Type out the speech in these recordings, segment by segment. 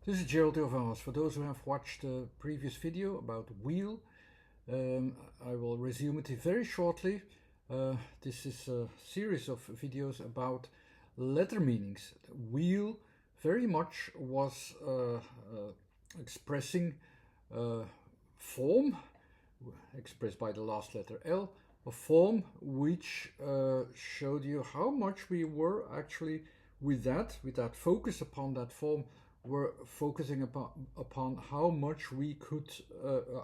This is Gerald Ilvaas. For those who have watched the previous video about wheel, I will resume it very shortly. This is a series of videos about letter meanings. Wheel very much was expressing form, expressed by the last letter L, a form which showed you how much we were actually with that focus upon that form, were focusing upon how much we could,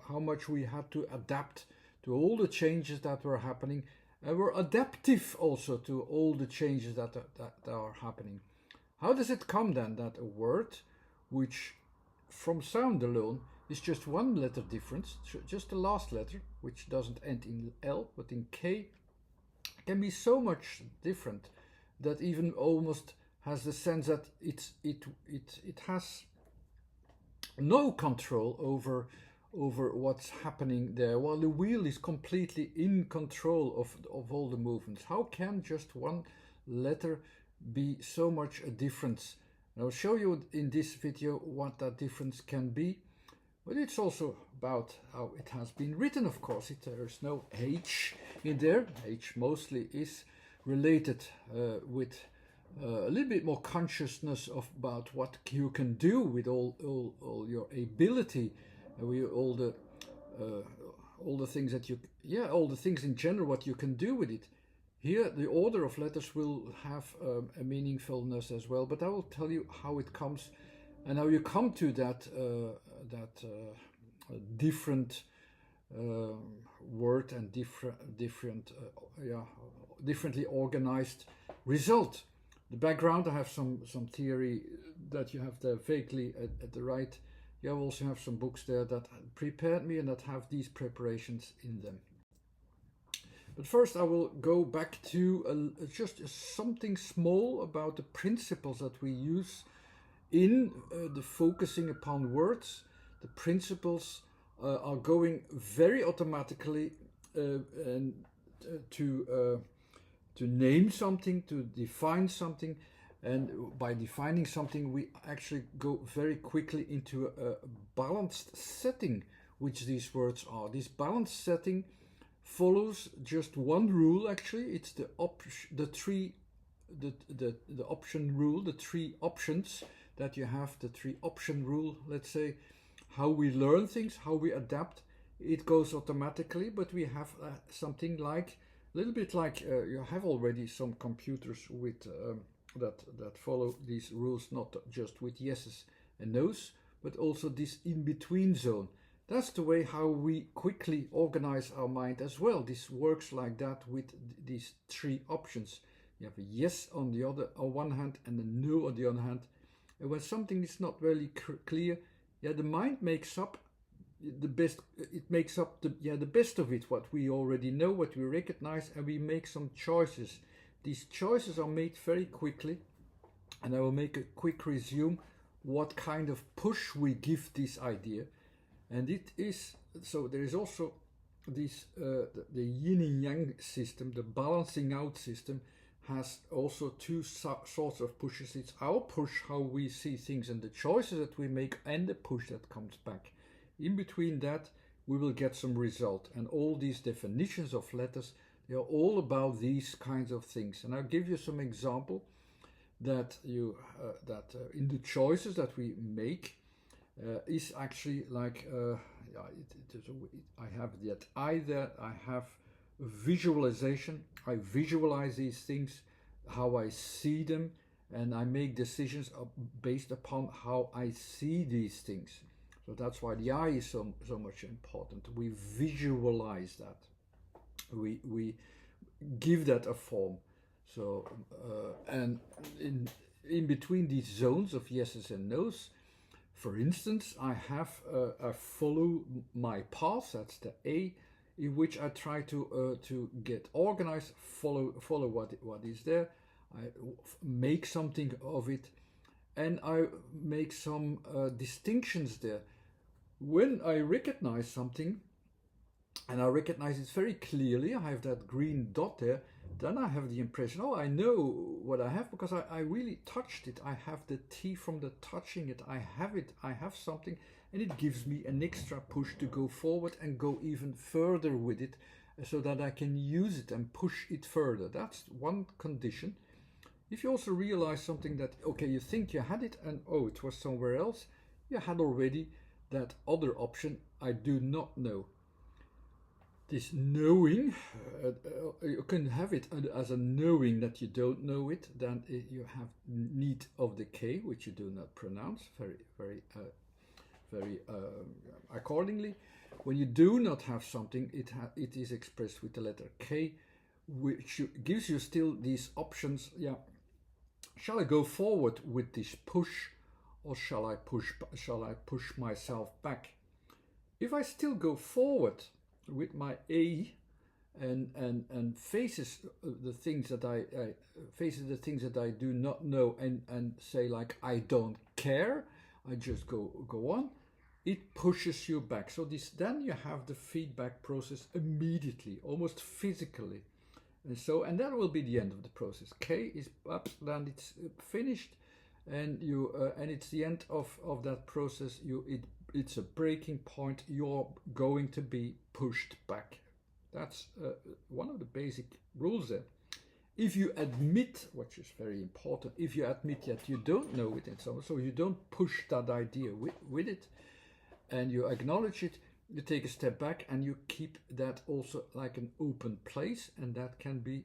how much we had to adapt to all the changes that were happening, and were adaptive also to all the changes that are happening. How does it come then that a word which from sound alone is just one letter difference, just the last letter, which doesn't end in L but in K, can be so much different that even almost has the sense that it has no control over what's happening there, while the wheel is completely in control of all the movements. How can just one letter be so much a difference? And I'll show you in this video what that difference can be, but it's also about how it has been written. Of course, there's no H in there. H mostly is related with a little bit more consciousness about what you can do with all your ability, with all the things that you, all the things in general, what you can do with it. Here, the order of letters will have a meaningfulness as well, but I will tell you how it comes and how you come to that different word and differently organized result. The background, I have some theory that you have there vaguely at the right. You also have some books there that prepared me and that have these preparations in them. But first I will go back to just something small about the principles that we use in the focusing upon words. The principles are going very automatically to name something, to define something, and by defining something we actually go very quickly into a balanced setting, which these words are. This balanced setting follows just one rule. Actually, it's the option rule, the three options that you have, the three option rule. Let's say how we learn things, how we adapt. It goes automatically, but we have something like a little bit like you have already some computers with that follow these rules, not just with yeses and nos, but also this in-between zone. That's the way how we quickly organize our mind as well. This works like that with these three options. You have a yes on one hand and a no on the other hand. And when something is not very clear, the mind makes up the best. It makes up the best of it, what we already know, what we recognize, and we make some choices. These choices are made very quickly, and I will make a quick resume what kind of push we give this idea. And it is, so there is also this the yin and yang system, the balancing out system, has also two sorts of pushes. It's our push, how we see things and the choices that we make, and the push that comes back. In between that, we will get some result. And all these definitions of letters, they are all about these kinds of things. And I'll give you some example that in the choices that we make is actually like I have that either I have visualization. I visualize these things, how I see them, and I make decisions based upon how I see these things. So that's why the eye is so much important. We visualize that. We give that a form. So and in between these zones of yeses and nos, for instance, I follow my path. That's the A, in which I try to get organized, follow what is there. I make something of it, and I make some distinctions there. When I recognize something, and I recognize it very clearly, I have that green dot there, then I have the impression, oh, I know what I have because I really touched it. I have the T from the touching it. I have something, and it gives me an extra push to go forward and go even further with it so that I can use it and push it further. That's one condition. If you also realize something that, okay, you think you had it and oh, it was somewhere else, you had already that other option, I do not know. This knowing, you can have it as a knowing that you don't know it, then you have need of the K, which you do not pronounce very accordingly. When you do not have something, it is expressed with the letter K, which gives you still these options. Yeah, shall I go forward with this push, or shall I push myself back? If I still go forward with my A and faces the things that I do not know and say like I don't care, I just go on, it pushes you back. So then you have the feedback process immediately, almost physically. And that will be the end of the process. K is up, then it's finished, and it's the end of that process. It's a breaking point. You're going to be pushed back. That's one of the basic rules there. If you admit, which is very important, if you admit that you don't know it, and so you don't push that idea with it, and you acknowledge it, you take a step back and you keep that also like an open place, and that can be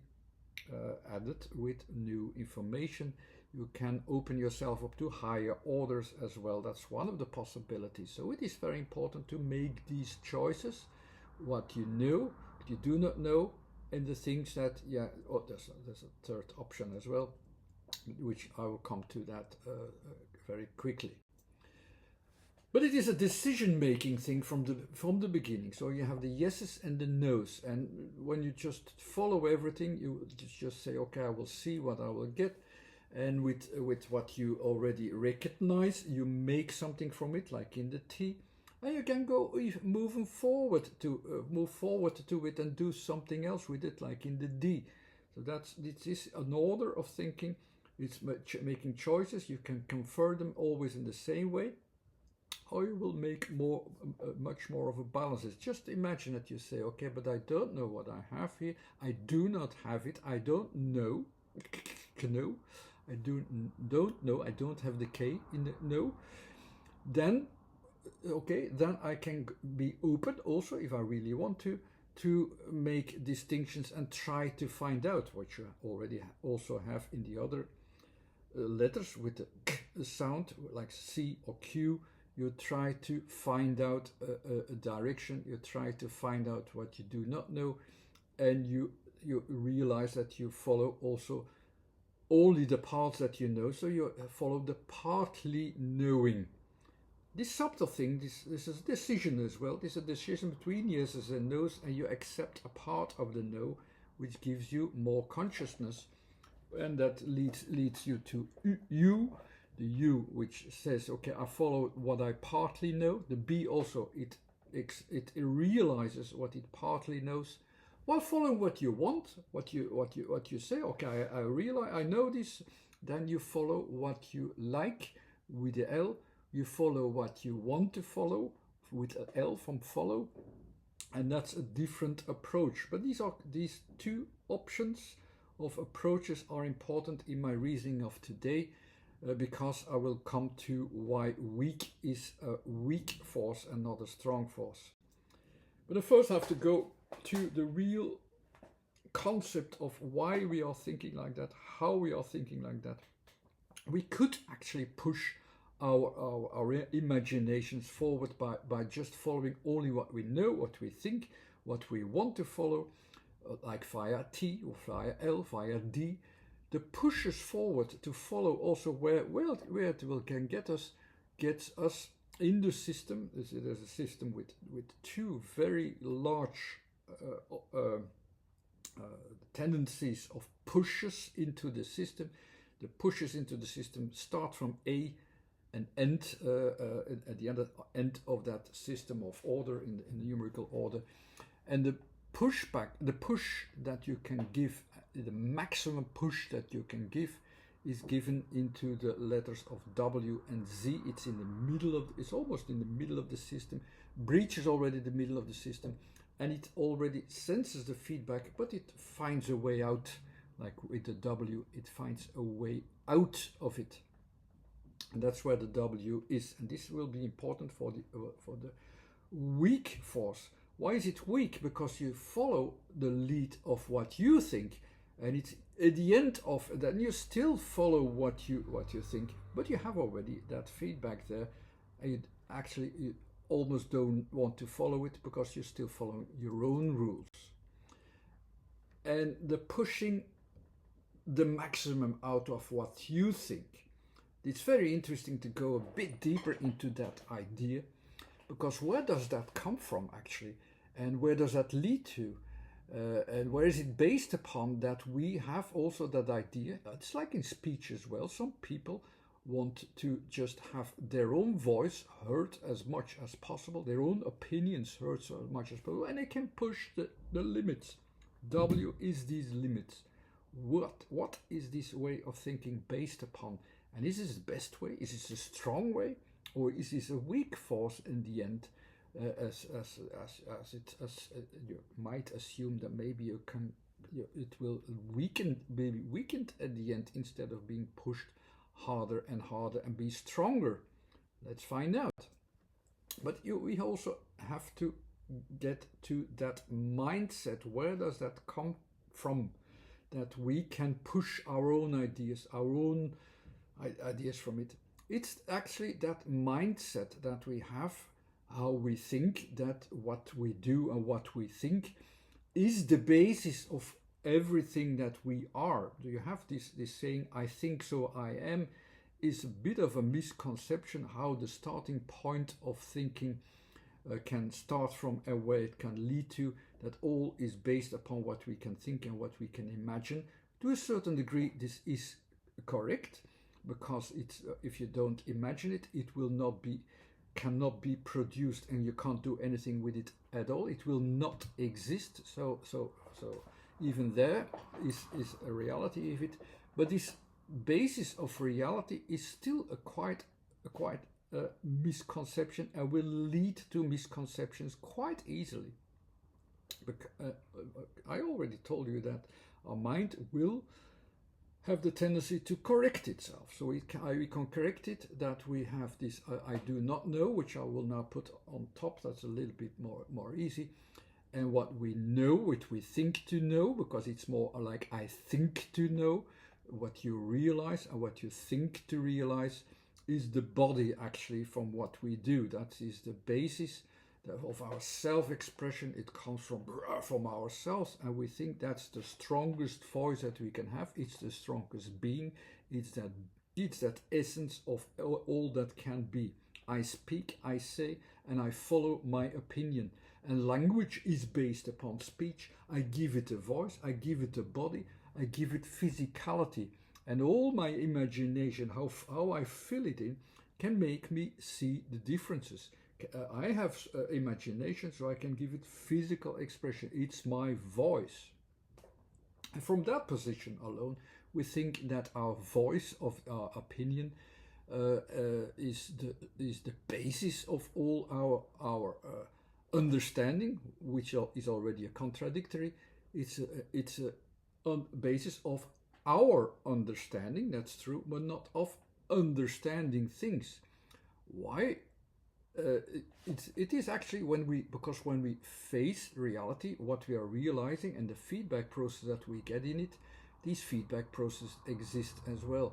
added with new information. You can open yourself up to higher orders as well. That's one of the possibilities. So it is very important to make these choices, what you know, what you do not know, and the things that, there's a third option as well, which I will come to that very quickly. But it is a decision-making thing from the beginning. So you have the yeses and the nos, and when you just follow everything, you just say, okay, I will see what I will get, and with what you already recognize, you make something from it, like in the T, and you can go move forward to it and do something else with it, like in the D. So this is an order of thinking. It's making choices. You can convert them always in the same way, or you will make much more of a balance. Just imagine that you say, okay, but I don't know what I have here. I do not have it. I don't know. No, I don't know. I don't have the K in the no. Then, okay, then I can be open also, if I really want to make distinctions and try to find out, what you already also have in the other letters with the K sound, like C or Q. You try to find out a direction, you try to find out what you do not know, and you realize that you follow also only the parts that you know, so you follow the partly knowing. This subtle thing, this is a decision as well. This is a decision between yeses and nos, and you accept a part of the no, which gives you more consciousness, and that leads you to you. The U, which says, okay, I follow what I partly know. The B also, it realizes what it partly knows, while following what you want, what you say. Okay, I realize, I know this. Then you follow what you like with the L. You follow what you want to follow with an L from follow, and that's a different approach. But these two options of approaches are important in my reasoning of today. Because I will come to why weak is a weak force and not a strong force. But I first have to go to the real concept of why we are thinking like that, how we are thinking like that. We could actually push our imaginations forward by just following only what we know, what we think, what we want to follow, like via T or via L, via D. The pushes forward to follow also where it will can gets us in the system. There's a system with two very large tendencies of pushes into the system. The pushes into the system start from A and end at the end of that system of order in the numerical order, and the push that you can give the maximum push that you can give is given into the letters of W and Z. It's in the middle of, it's almost in the middle of the system. Breech is already the middle of the system, and it already senses the feedback, but it finds a way out. Like with the W, it finds a way out of it. And that's where the W is. And this will be important for the weak force. Why is it weak? Because you follow the lead of what you think, and it's at the end of that you still follow what you think, but you have already that feedback there, and you almost don't want to follow it because you're still following your own rules. And the pushing the maximum out of what you think. It's very interesting to go a bit deeper into that idea, because where does that come from actually, and where does that lead to, and where is it based upon that we have also that idea? It's like in speech as well. Some people want to just have their own voice heard as much as possible, their own opinions heard so much as possible, and they can push the limits. W is these limits. What is this way of thinking based upon? And is this the best way? Is this a strong way? Or is this a weak force in the end? As you might assume that maybe it will be weakened at the end instead of being pushed harder and harder and be stronger. Let's find out. But we also have to get to that mindset. Where does that come from? That we can push our own ideas from it. It's actually that mindset that we have, how we think, that what we do and what we think is the basis of everything that we are. Do you have this saying, I think so I am, is a bit of a misconception how the starting point of thinking can start from and where it can lead to, that all is based upon what we can think and what we can imagine. To a certain degree, this is correct, because it's if you don't imagine it, it will not be, cannot be produced, and you can't do anything with it at all. It will not exist. So even there is a reality of it, but this basis of reality is still a quite misconception, and will lead to misconceptions quite easily. I already told you that our mind will have the tendency to correct itself. So we can correct it, that we have this I do not know, which I will now put on top. That's a little bit more easy. And what we know, which we think to know, because it's more like I think to know. What you realize and what you think to realize is the body actually from what we do. That is the basis of our self-expression. It comes from ourselves, and we think that's the strongest voice that we can have. It's the strongest being. It's that essence of all that can be. I speak, I say, and I follow my opinion. And language is based upon speech. I give it a voice, I give it a body, I give it physicality. And all my imagination, how I fill it in, can make me see the differences. I have imagination, so I can give it physical expression. It's my voice. And from that position alone, we think that our voice of our opinion is the basis of all our understanding, which is already a contradictory. It's a basis of our understanding. That's true, but not of understanding things. Why? It is actually when we face reality, what we are realizing, and the feedback process that we get in it, these feedback processes exist as well.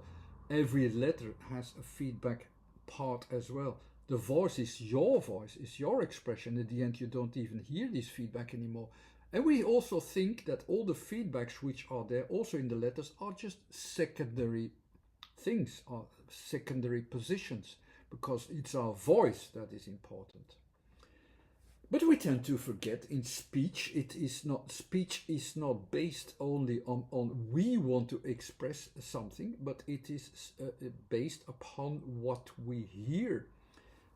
Every letter has a feedback part as well. The voice is your expression. At the end, you don't even hear this feedback anymore. And we also think that all the feedbacks which are there also in the letters are just secondary things, or secondary positions, because it's our voice that is important. But we tend to forget in speech, speech is not based only on we want to express something, but it is based upon what we hear.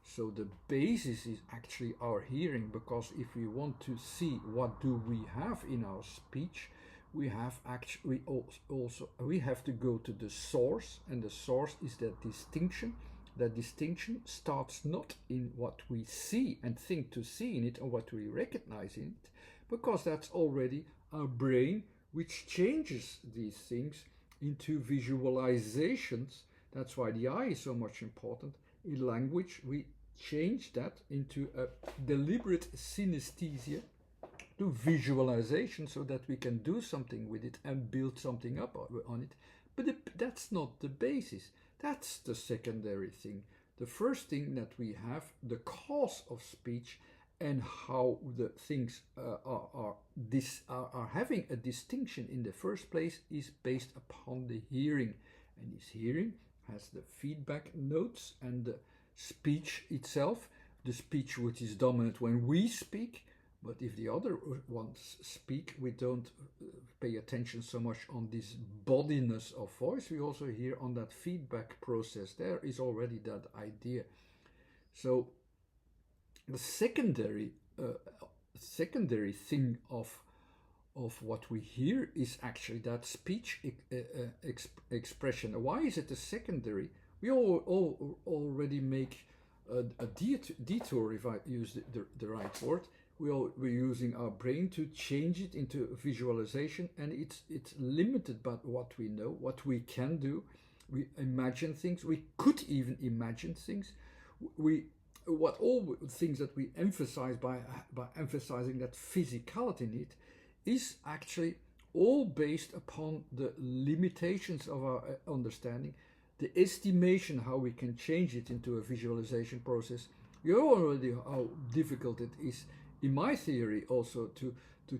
So the basis is actually our hearing, because if we want to see what do we have in our speech, we have actually also we have to go to the source, and the source is that distinction. That distinction starts not in what we see and think to see in it or what we recognize in it, because that's already our brain which changes these things into visualizations. That's why the eye is so much important. In language, we change that into a deliberate synesthesia to visualization so that we can do something with it and build something up on it. But that's not the basis. That's the secondary thing. The first thing that we have, the cause of speech and how the things are having a distinction in the first place, is based upon the hearing. And this hearing has the feedback notes and the speech itself, the speech which is dominant when we speak. But if the other ones speak, we don't pay attention so much on this bodiness of voice. We also hear on that feedback process. There is already that idea. So the secondary thing of what we hear is actually that speech expression. Why is it a secondary? We all already make a detour, if I use the right word. We're using our brain to change it into visualization, and it's limited by what we know, what we can do. We imagine things. We could even imagine things. All things that we emphasize by emphasizing that physicality in it is actually all based upon the limitations of our understanding, the estimation how we can change it into a visualization process. You know already how difficult it is, in my theory, also to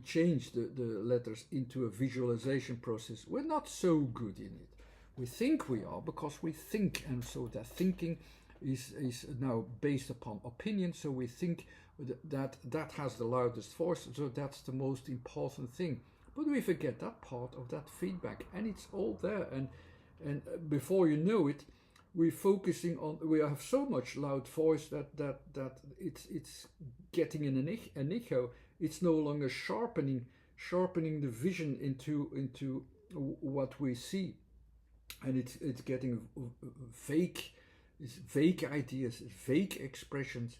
change the letters into a visualization process. We're not so good in it. We think we are because we think, and so that thinking is now based upon opinion. So we think that has the loudest voice, so that's the most important thing. But we forget that part of that feedback, and it's all there. And before you know it, we have so much loud voice that it's getting in an echo. It's no longer sharpening the vision into what we see, and it's getting vague ideas, vague expressions,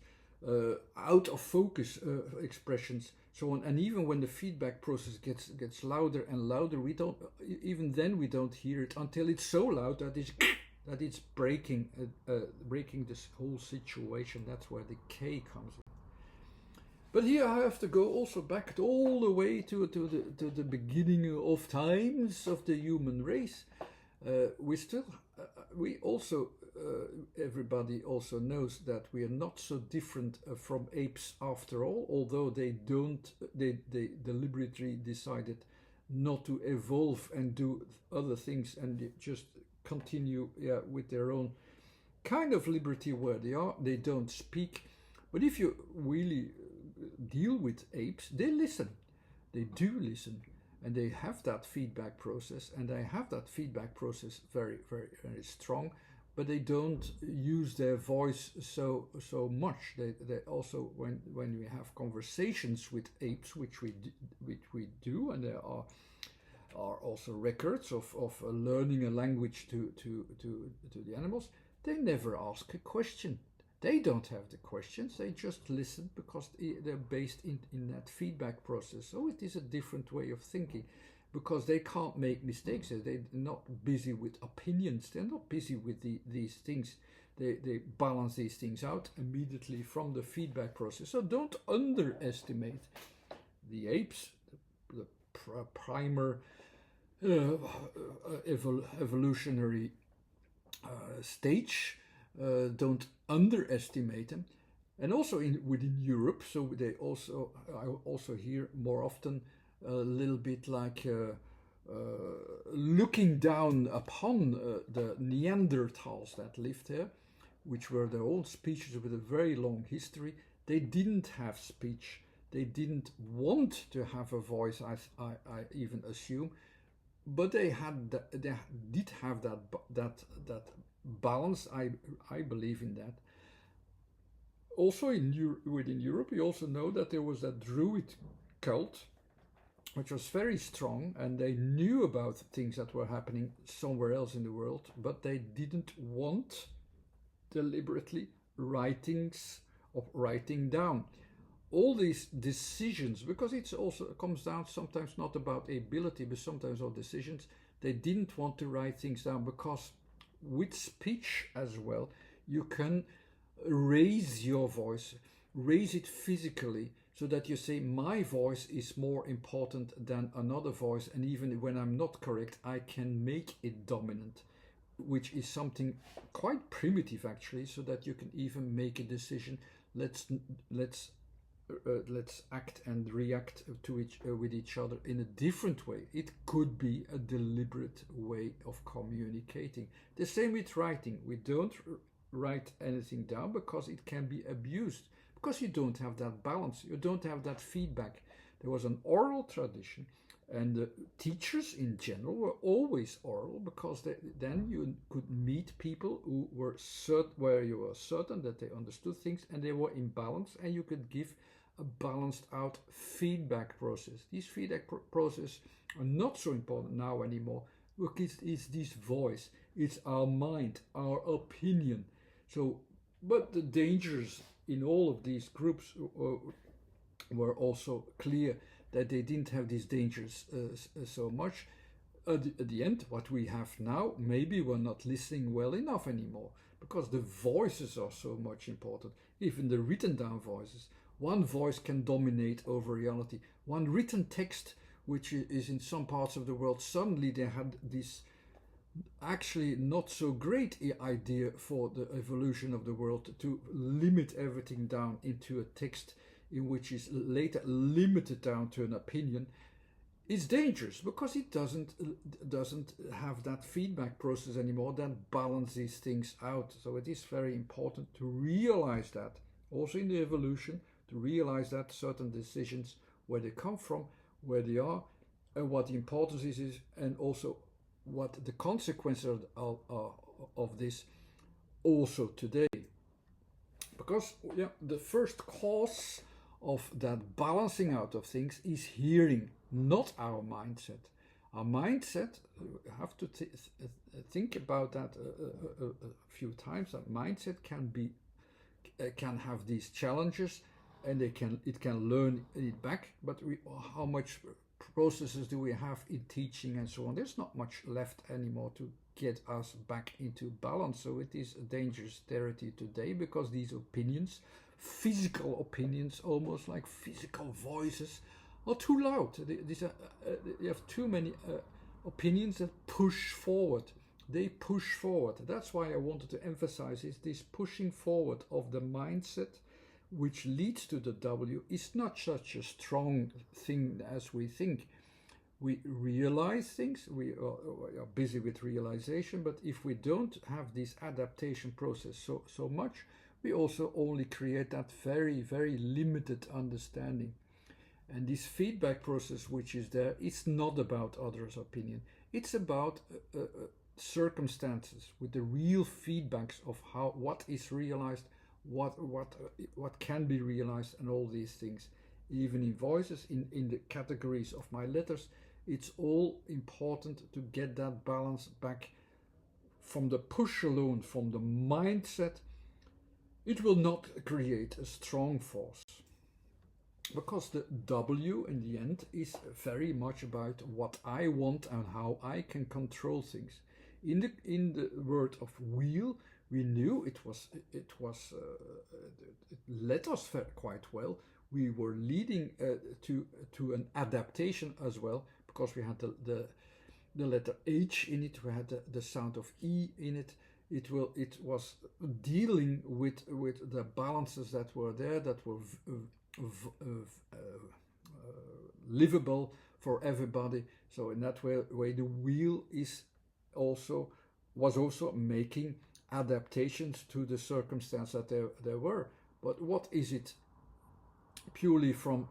out of focus expressions, so on. And even when the feedback process gets louder and louder, we don't hear it until it's so loud that it's breaking this whole situation. That's where the K comes in. But here I have to go also back all the way to the beginning of times of the human race. Everybody also knows that we are not so different from apes after all, although they deliberately decided not to evolve and do other things and just continue with their own kind of liberty where they are. They don't speak. But if you really deal with apes, they listen. They do listen. And they have that feedback process, and they have that feedback process very, very, very strong. But they don't use their voice so much. They also, when we have conversations with apes, which we do, and there are also records of learning a language to the animals, they never ask a question. They don't have the questions, they just listen because they're based in that feedback process. So it is a different way of thinking, because they can't make mistakes. They're not busy with opinions, they're not busy with these things. They balance these things out immediately from the feedback process. So don't underestimate the apes, the primer evolutionary stage. Don't underestimate them. And also within Europe, so I also hear more often a little bit like looking down upon the Neanderthals that lived there, which were their old species with a very long history. They didn't have speech. They didn't want to have a voice, I even assume, but they did have that balance. I believe in that. Also within Europe, we also know that there was that Druid cult, which was very strong, and they knew about things that were happening somewhere else in the world, but they didn't want deliberately writing down all these decisions, because it also comes down sometimes not about ability, but sometimes all decisions. They didn't want to write things down because with speech as well, you can raise your voice, raise it physically, so that you say, my voice is more important than another voice, and even when I'm not correct, I can make it dominant, which is something quite primitive actually, so that you can even make a decision. Let's act and react to with each other in a different way. It could be a deliberate way of communicating. The same with writing. We don't write anything down because it can be abused, because you don't have that balance, you don't have that feedback. There was an oral tradition, and the teachers in general were always oral, because then you could meet people who were where you were certain that they understood things and they were in balance, and you could give a balanced out feedback process. These feedback processes are not so important now anymore, because it's this voice, it's our mind, our opinion. So, but the dangers in all of these groups were also clear, that they didn't have these dangers so much. At the end, what we have now, maybe we're not listening well enough anymore, because the voices are so much important, even the written down voices. One voice can dominate over reality. One written text, which is in some parts of the world, suddenly they had this actually not so great idea for the evolution of the world, to limit everything down into a text in which is later limited down to an opinion, is dangerous, because it doesn't have that feedback process anymore that balances things out. So it is very important to realize that also in the evolution, to realize that certain decisions, where they come from, where they are, and what the importance is, and also what the consequences are of this also today. Because the first cause of that balancing out of things is hearing, not our mindset. Our mindset, we have to think about that a few times. That mindset can have these challenges, and it can learn it back. But how much processes do we have in teaching and so on? There's not much left anymore to get us back into balance. So it is a dangerous territory today, because these opinions, physical opinions, almost like physical voices, are too loud. You have too many opinions that push forward. They push forward. That's why I wanted to emphasize this pushing forward of the mindset, which leads to the W, is not such a strong thing as we think. We realize things, we are busy with realization, but if we don't have this adaptation process so much, we also only create that very, very limited understanding. And this feedback process which is there, it's not about others' opinion. It's about circumstances with the real feedbacks of what is realized, what can be realized, and all these things. Even in voices, in the categories of my letters, it's all important to get that balance back. From the push alone, from the mindset, it will not create a strong force, because the W in the end is very much about what I want and how I can control things. In the word of wheel, we knew it led us quite well. We were leading to an adaptation as well, because we had the letter H in it, we had the sound of E in it. It was dealing with the balances that were there, that were livable for everybody. So in that way the wheel was also making adaptations to the circumstance that there were. But what is it purely from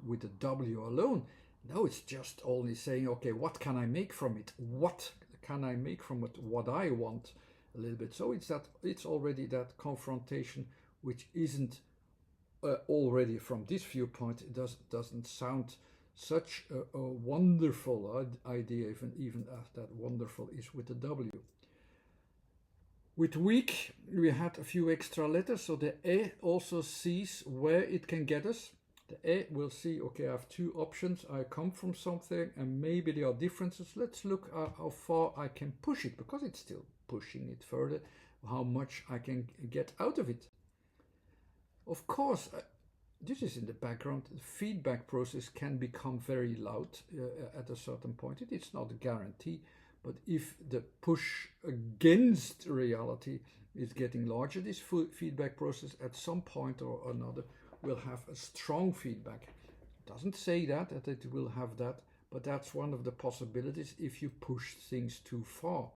with the W alone? No, it's just only saying, okay, what can I make from it? What can I make from it? What I want a little bit. So it's already that confrontation, which isn't already from this viewpoint, it doesn't sound such a wonderful idea, even as that wonderful is with the W. With weak, we had a few extra letters, so the A also sees where it can get us. The A will see, okay, I have two options, I come from something and maybe there are differences. Let's look at how far I can push it, because it's still pushing it further, how much I can get out of it. Of course, this is in the background. The feedback process can become very loud at a certain point. It's not a guarantee, but if the push against reality is getting larger, this feedback process at some point or another will have a strong feedback. It doesn't say that it will have that, but that's one of the possibilities if you push things too far.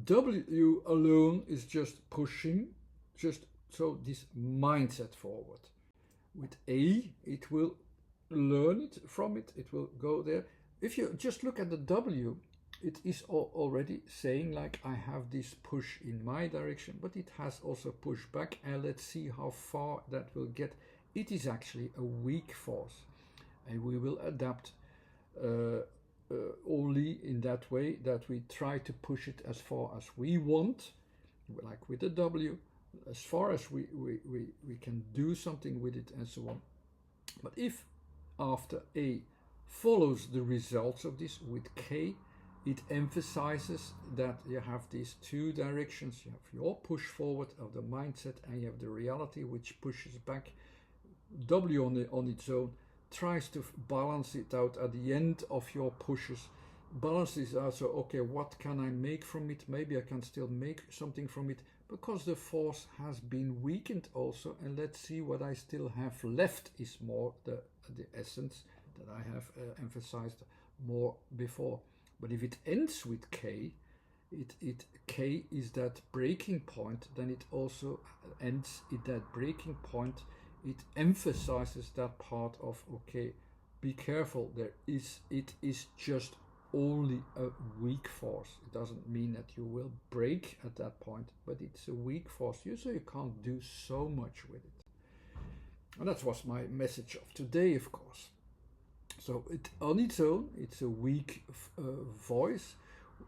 W alone is just pushing, just so this mindset forward. With A, it will learn it from it, it will go there. If you just look at the W, it is already saying like I have this push in my direction, but it has also push back, and let's see how far that will get. It is actually a weak force, and we will adapt only in that way that we try to push it as far as we want, like with the W, as far as we can do something with it and so on. But if after A follows the results of this with K, it emphasizes that you have these two directions. You have your push forward of the mindset and you have the reality which pushes back. W on its own tries to balance it out at the end of your pushes. Balances also, okay, what can I make from it? Maybe I can still make something from it, because the force has been weakened also, and let's see what I still have left is more the essence that I have emphasized more before. But if it ends with K, K is that breaking point, then it also ends at that breaking point. It emphasizes that part of, okay, be careful, it is just only a weak force. It doesn't mean that you will break at that point, but it's a weak force. So you can't do so much with it. And that was my message of today, of course. So on its own, it's a weak voice.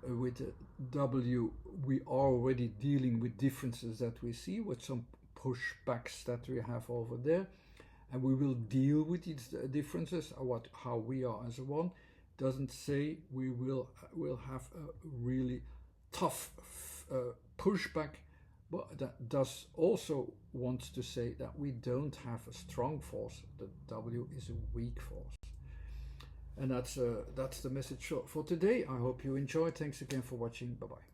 With the W, we are already dealing with differences that we see, with some pushbacks that we have over there, and we will deal with these differences, how we are as one. Doesn't say we will have a really tough pushback, but that does also wants to say that we don't have a strong force. The W is a weak force. And that's the message for today. I hope you enjoyed. Thanks again for watching. Bye bye.